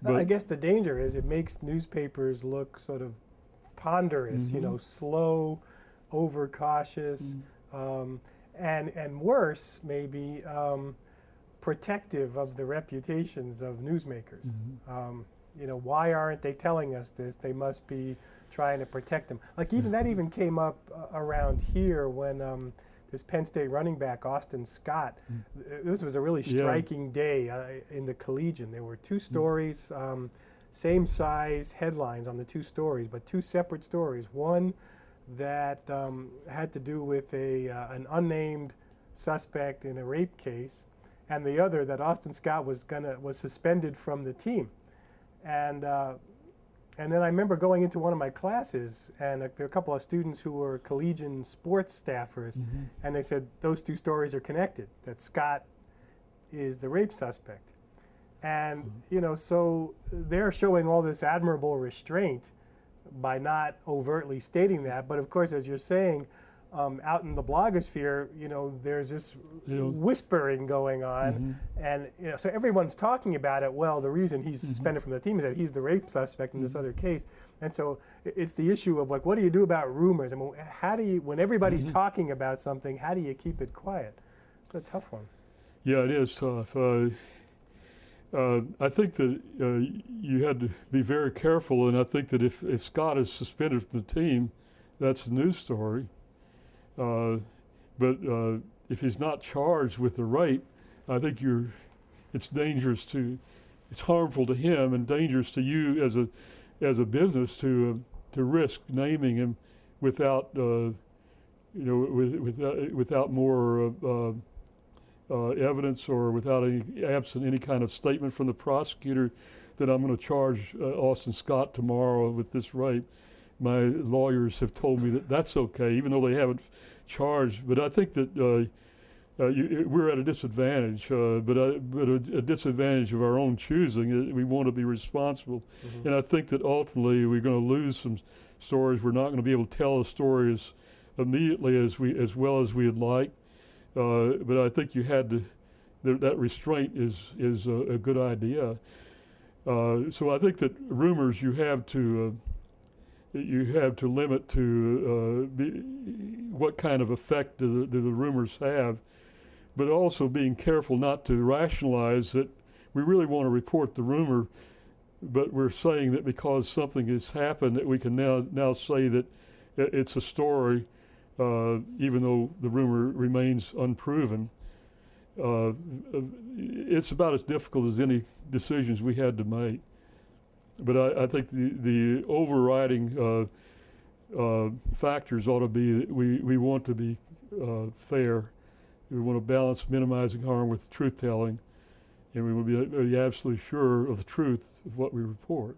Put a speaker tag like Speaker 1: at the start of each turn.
Speaker 1: I
Speaker 2: But
Speaker 1: guess the danger is it makes newspapers look sort of ponderous, you know, slow, overcautious, and worse, maybe protective of the reputations of newsmakers. You know, why aren't they telling us this? They must be trying to protect them. Like even that even came up around here when this Penn State running back, Austin Scott, this was a really striking day in the Collegian. There were two stories, same size headlines on the two stories, but two separate stories. One that had to do with an unnamed suspect in a rape case, and the other that Austin Scott was suspended from the team. And then I remember going into one of my classes, and there were a couple of students who were collegian sports staffers, and they said those two stories are connected, that Scott is the rape suspect. And, you know, so they're showing all this admirable restraint by not overtly stating that. But of course, as you're saying, out in the blogosphere, you know, there's this whispering going on, and you know, so everyone's talking about it. Well, the reason he's suspended from the team is that he's the rape suspect in this other case, and so it's the issue of like, what do you do about rumors? I mean, how do you, when everybody's talking about something, how do you keep it quiet? It's a tough one.
Speaker 2: yeah, it is tough. I think that you had to be very careful, and I think that if Scott is suspended from the team, that's a news story. But if he's not charged with the rape, I think it's dangerous it's harmful to him and dangerous to you as a business to risk naming him without without more evidence or without absent any kind of statement from the prosecutor that I'm going to charge Austin Scott tomorrow with this rape. My lawyers have told me that that's okay, even though they haven't charged. But I think that we're at a disadvantage, but a disadvantage of our own choosing. We want to be responsible, and I think that ultimately we're going to lose some stories. We're not going to be able to tell the stories immediately as well as we'd like. But I think you had to. That restraint is a good idea. So I think that rumors you have to limit to what kind of effect do the rumors have, but also being careful not to rationalize that we really want to report the rumor, but we're saying that because something has happened that we can now say that it's a story, even though the rumor remains unproven. It's about as difficult as any decisions we had to make. But I think the overriding factors ought to be that we want to be fair. We want to balance minimizing harm with truth-telling, and we will be absolutely sure of the truth of what we report.